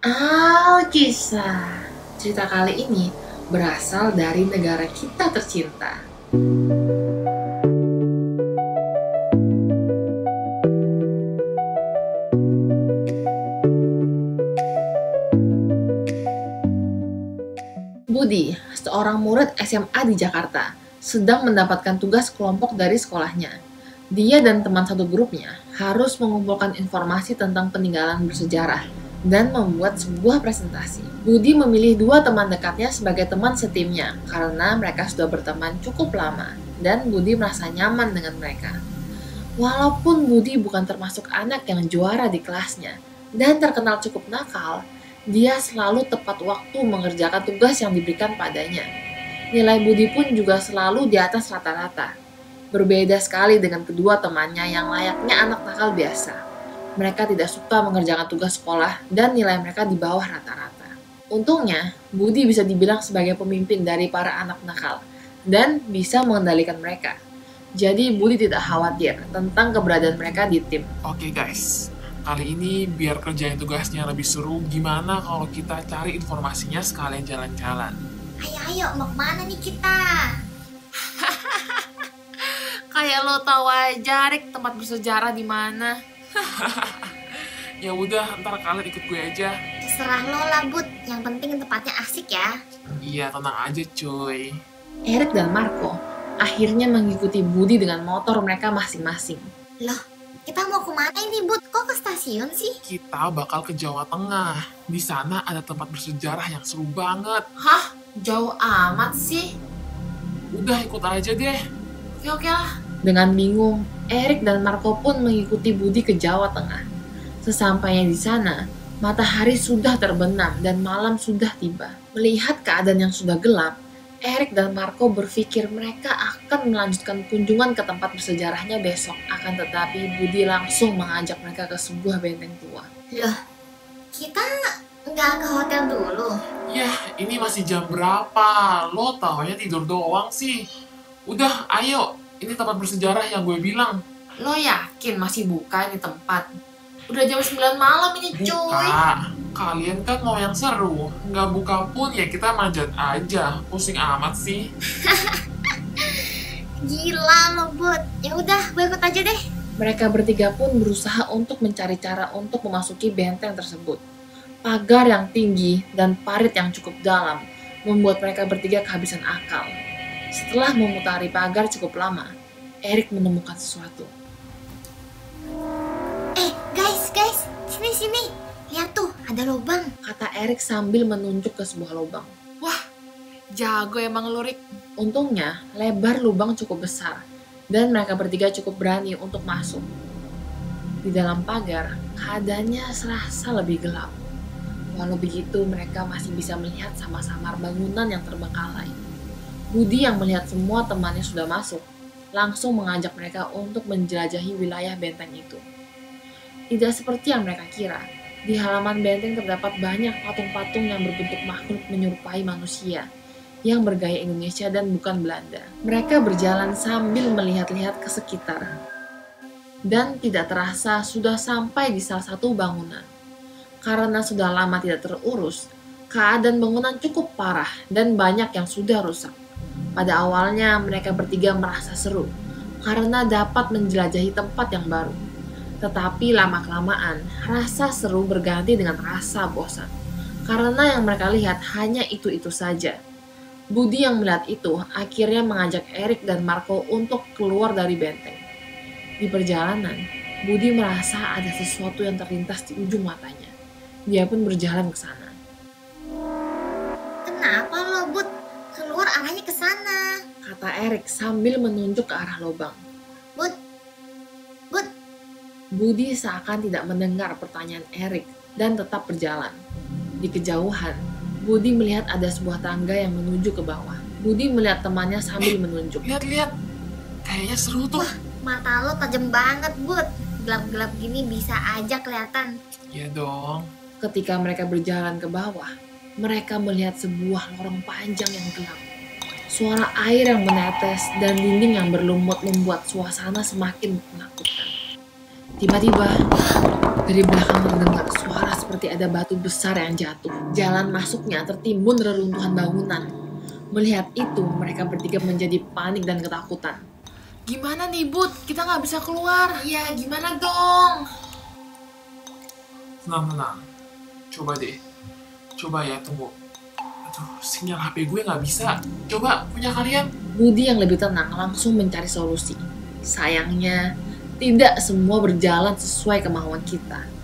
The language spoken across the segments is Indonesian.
Alkisah. Cerita kali ini berasal dari negara kita tercinta. Budi, seorang murid SMA di Jakarta, sedang mendapatkan tugas kelompok dari sekolahnya. Dia dan teman satu grupnya harus mengumpulkan informasi tentang peninggalan bersejarah dan membuat sebuah presentasi. Budi memilih dua teman dekatnya sebagai teman setimnya karena mereka sudah berteman cukup lama dan Budi merasa nyaman dengan mereka. Walaupun Budi bukan termasuk anak yang juara di kelasnya dan terkenal cukup nakal, dia selalu tepat waktu mengerjakan tugas yang diberikan padanya. Nilai Budi pun juga selalu di atas rata-rata. Berbeda sekali dengan kedua temannya yang layaknya anak nakal biasa. Mereka tidak suka mengerjakan tugas sekolah dan nilai mereka di bawah rata-rata. Untungnya, Budi bisa dibilang sebagai pemimpin dari para anak nakal dan bisa mengendalikan mereka. Jadi Budi tidak khawatir tentang keberadaan mereka di tim. Oke guys, kali ini biar kerjain tugasnya lebih seru, gimana kalau kita cari informasinya sekalian jalan-jalan? Ayo, mau kemana nih kita? Kayak lo tahu aja, Rik, tempat bersejarah di mana. Ya udah, ntar kalian ikut gue aja. Terserah lo lah, Bud. Yang penting tempatnya asik ya. Iya, tenang aja cuy. Erik dan Marco akhirnya mengikuti Budi dengan motor mereka masing-masing. Loh, kita mau kemana ini, Bud? Kok ke stasiun sih? Kita bakal ke Jawa Tengah. Di sana ada tempat bersejarah yang seru banget. Hah? Jauh amat sih? Udah ikut aja deh. Oke lah. Dengan bingung, Erik dan Marco pun mengikuti Budi ke Jawa Tengah. Sesampainya di sana, matahari sudah terbenam dan malam sudah tiba. Melihat keadaan yang sudah gelap, Erik dan Marco berpikir mereka akan melanjutkan kunjungan ke tempat bersejarahnya besok. Akan tetapi Budi langsung mengajak mereka ke sebuah benteng tua. Loh, kita nggak ke hotel dulu? Yah, ini masih jam berapa? Lo taunya tidur doang sih. Udah, ayo. Ini tempat bersejarah yang gue bilang. Lo yakin masih buka ini tempat? Udah jam 9 malam ini cuy. Buka. Kalian kan mau yang seru. Nggak buka pun ya kita manjat aja. Pusing amat sih. Gila lo, Bud. Ya udah, gue ikut aja deh. Mereka bertiga pun berusaha untuk mencari cara untuk memasuki benteng tersebut. Pagar yang tinggi dan parit yang cukup dalam membuat mereka bertiga kehabisan akal. Setelah memutari pagar cukup lama, Erik menemukan sesuatu. Guys, sini. Lihat tuh, ada lubang. Kata Erik sambil menunjuk ke sebuah lubang. Wah, jago emang lu, Rik. Untungnya, lebar lubang cukup besar dan mereka bertiga cukup berani untuk masuk. Di dalam pagar, keadaannya serasa lebih gelap. Walau begitu, mereka masih bisa melihat sama-sama bangunan yang terbengkalai. Budi yang melihat semua temannya sudah masuk, langsung mengajak mereka untuk menjelajahi wilayah benteng itu. Tidak seperti yang mereka kira, di halaman benteng terdapat banyak patung-patung yang berbentuk makhluk menyerupai manusia, yang bergaya Indonesia dan bukan Belanda. Mereka berjalan sambil melihat-lihat ke sekitar, dan tidak terasa sudah sampai di salah satu bangunan. Karena sudah lama tidak terurus, keadaan bangunan cukup parah dan banyak yang sudah rusak. Pada awalnya mereka bertiga merasa seru karena dapat menjelajahi tempat yang baru. Tetapi lama-kelamaan rasa seru berganti dengan rasa bosan. Karena yang mereka lihat hanya itu-itu saja. Budi yang melihat itu akhirnya mengajak Erik dan Marco untuk keluar dari benteng. Di perjalanan, Budi merasa ada sesuatu yang terlintas di ujung matanya. Dia pun berjalan ke sana. Kenapa lo, Bud? Keluar arahnya ke sana. Kata Erik sambil menunjuk ke arah lubang. Bud. Budi seakan tidak mendengar pertanyaan Erik dan tetap berjalan. Di kejauhan, Budi melihat ada sebuah tangga yang menuju ke bawah. Budi melihat temannya sambil menunjuk. Lihat. Kayaknya seru tuh. Wah, mata lo tajam banget, Bud. Gelap-gelap gini bisa aja kelihatan. Ya dong. Ketika mereka berjalan ke bawah, mereka melihat sebuah lorong panjang yang gelap. Suara air yang menetes dan dinding yang berlumut membuat suasana semakin menakutkan. Tiba-tiba, dari belakang terdengar suara seperti ada batu besar yang jatuh. Jalan masuknya tertimbun reruntuhan bangunan. Melihat itu, mereka bertiga menjadi panik dan ketakutan. Gimana nih, Bud? Kita nggak bisa keluar. Iya, gimana dong? Tenang. Coba deh. Coba ya, tunggu. Aduh, sinyal HP gue nggak bisa. Coba, punya kalian? Budi yang lebih tenang langsung mencari solusi. Sayangnya, tidak semua berjalan sesuai kemauan kita.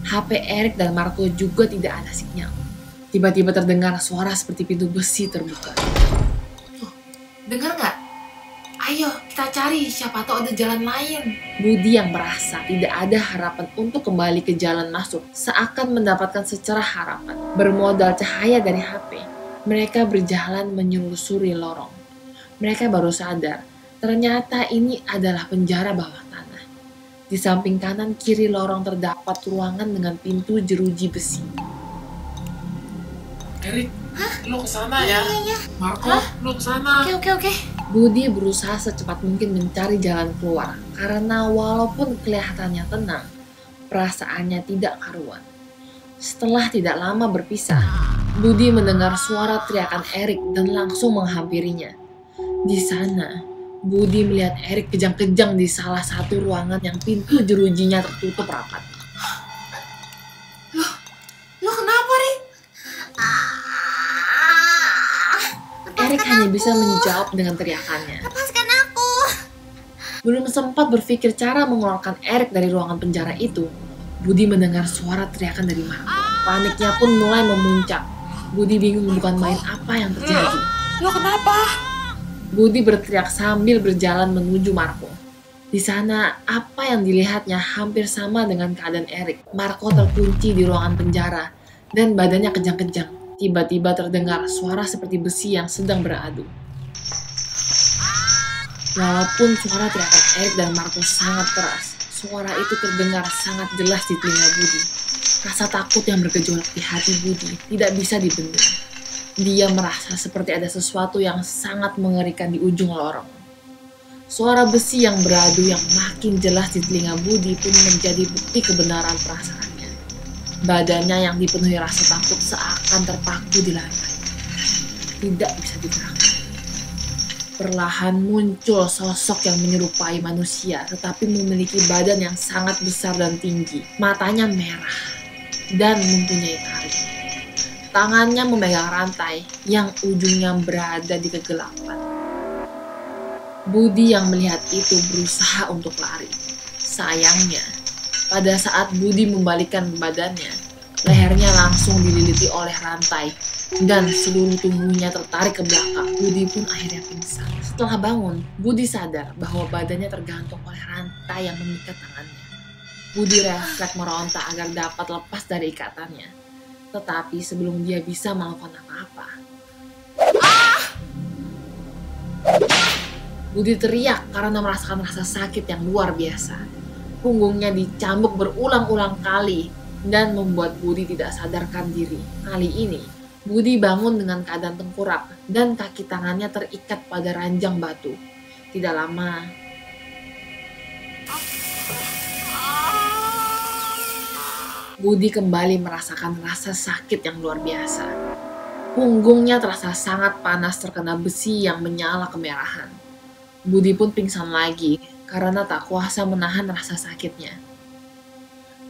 HP Erik dan Marco juga tidak ada sinyal. Tiba-tiba terdengar suara seperti pintu besi terbuka. Dengar nggak? Ayo kita cari, siapa tahu ada jalan lain. Budi yang merasa tidak ada harapan untuk kembali ke jalan masuk seakan mendapatkan secerah harapan. Bermodal cahaya dari HP, mereka berjalan menyelusuri lorong. Mereka baru sadar, ternyata ini adalah penjara bawah tanah. Di samping kanan kiri lorong terdapat ruangan dengan pintu jeruji besi. Erik, lu kesana ya? Iya. Marco, lu kesana. Oke. Budi berusaha secepat mungkin mencari jalan keluar karena walaupun kelihatannya tenang, perasaannya tidak karuan. Setelah tidak lama berpisah, Budi mendengar suara teriakan Erik dan langsung menghampirinya. Di sana, Budi melihat Erik kejang-kejang di salah satu ruangan yang pintu jerujinya tertutup rapat. Lo kenapa, Rik? Erik hanya bisa menjawab dengan teriakannya. Lepaskan aku. Belum sempat berpikir cara mengeluarkan Erik dari ruangan penjara itu, Budi mendengar suara teriakan dari Marco. Paniknya pun mulai memuncak. Budi bingung bukan main apa yang terjadi. Lo kenapa? Budi berteriak sambil berjalan menuju Marco. Di sana, apa yang dilihatnya hampir sama dengan keadaan Erik. Marco terkunci di ruangan penjara dan badannya kejang-kejang. Tiba-tiba terdengar suara seperti besi yang sedang beradu. Walaupun suara teriakan Erik dan Marco sangat keras, suara itu terdengar sangat jelas di telinga Budi. Rasa takut yang bergejolak di hati Budi tidak bisa dibendung. Dia merasa seperti ada sesuatu yang sangat mengerikan di ujung lorong. Suara besi yang beradu yang makin jelas di telinga Budi pun menjadi bukti kebenaran perasaannya. Badannya yang dipenuhi rasa takut seakan terpaku di lantai. Tidak bisa digerakkan. Perlahan muncul sosok yang menyerupai manusia tetapi memiliki badan yang sangat besar dan tinggi. Matanya merah dan mempunyai taring. Tangannya memegang rantai yang ujungnya berada di kegelapan. Budi yang melihat itu berusaha untuk lari. Sayangnya, pada saat Budi membalikkan badannya, lehernya langsung dililiti oleh rantai dan seluruh tubuhnya tertarik ke belakang. Budi pun akhirnya pingsan. Setelah bangun, Budi sadar bahwa badannya tergantung oleh rantai yang mengikat tangannya. Budi refleks meronta agar dapat lepas dari ikatannya. Tetapi sebelum dia bisa melakukan apa-apa, Budi teriak karena merasakan rasa sakit yang luar biasa. Punggungnya dicambuk berulang-ulang kali dan membuat Budi tidak sadarkan diri. Kali ini, Budi bangun dengan keadaan tengkurap dan kaki tangannya terikat pada ranjang batu. Tidak lama, Budi kembali merasakan rasa sakit yang luar biasa. Punggungnya terasa sangat panas terkena besi yang menyala kemerahan. Budi pun pingsan lagi karena tak kuasa menahan rasa sakitnya.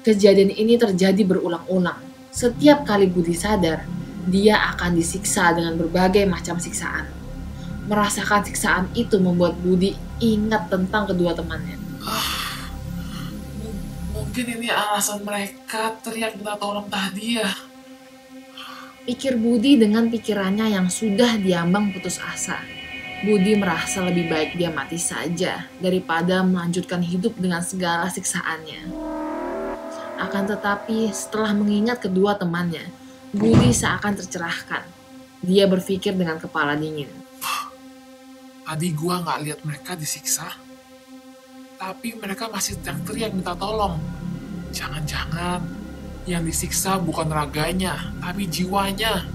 Kejadian ini terjadi berulang-ulang. Setiap kali Budi sadar, dia akan disiksa dengan berbagai macam siksaan. Merasakan siksaan itu membuat Budi ingat tentang kedua temannya. Mungkin ini alasan mereka teriak minta tolong tadi ya. Pikir Budi dengan pikirannya yang sudah diambang putus asa. Budi merasa lebih baik dia mati saja daripada melanjutkan hidup dengan segala siksaannya. Akan tetapi setelah mengingat kedua temannya, Budi seakan tercerahkan. Dia berpikir dengan kepala dingin. Tadi gua nggak lihat mereka disiksa, tapi mereka masih teriak-teriak minta tolong. Jangan-jangan yang disiksa bukan raganya, tapi jiwanya.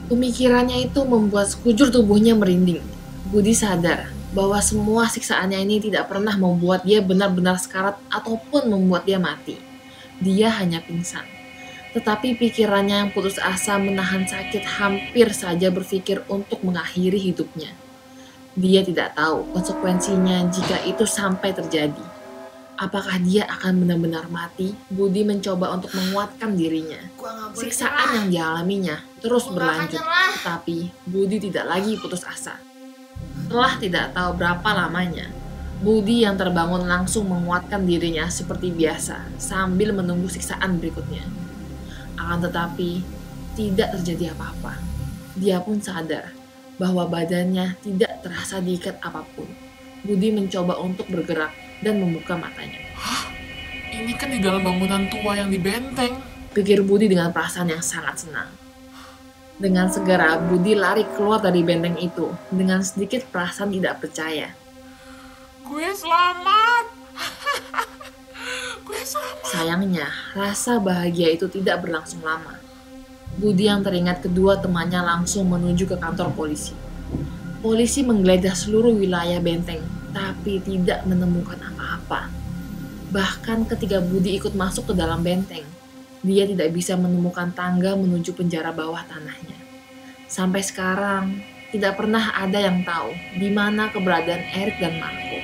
Pemikirannya itu membuat sekujur tubuhnya merinding. Budi sadar bahwa semua siksaannya ini tidak pernah membuat dia benar-benar sekarat ataupun membuat dia mati. Dia hanya pingsan. Tetapi pikirannya yang putus asa menahan sakit hampir saja berpikir untuk mengakhiri hidupnya. Dia tidak tahu konsekuensinya jika itu sampai terjadi. Apakah dia akan benar-benar mati? Budi mencoba untuk menguatkan dirinya. Gua nggak boleh Siksaan nyerah. yang dialaminya terus Gua nggak akan berlanjut, nyerah. tetapi Budi tidak lagi putus asa. Setelah tidak tahu berapa lamanya, Budi yang terbangun langsung menguatkan dirinya seperti biasa sambil menunggu siksaan berikutnya. Akan tetapi, tidak terjadi apa-apa. Dia pun sadar bahwa badannya tidak terasa diikat apapun. Budi mencoba untuk bergerak dan membuka matanya. Ini kan di dalam bangunan tua yang di benteng. Pikir Budi dengan perasaan yang sangat senang. Dengan segera, Budi lari keluar dari benteng itu dengan sedikit perasaan tidak percaya. Gue selamat. Gue selamat. Sayangnya, rasa bahagia itu tidak berlangsung lama. Budi yang teringat kedua temannya langsung menuju ke kantor polisi. Polisi menggeledah seluruh wilayah benteng, tapi tidak menemukan apa-apa. Bahkan ketika Budi ikut masuk ke dalam benteng, dia tidak bisa menemukan tangga menuju penjara bawah tanahnya. Sampai sekarang, tidak pernah ada yang tahu di mana keberadaan Erik dan Marco.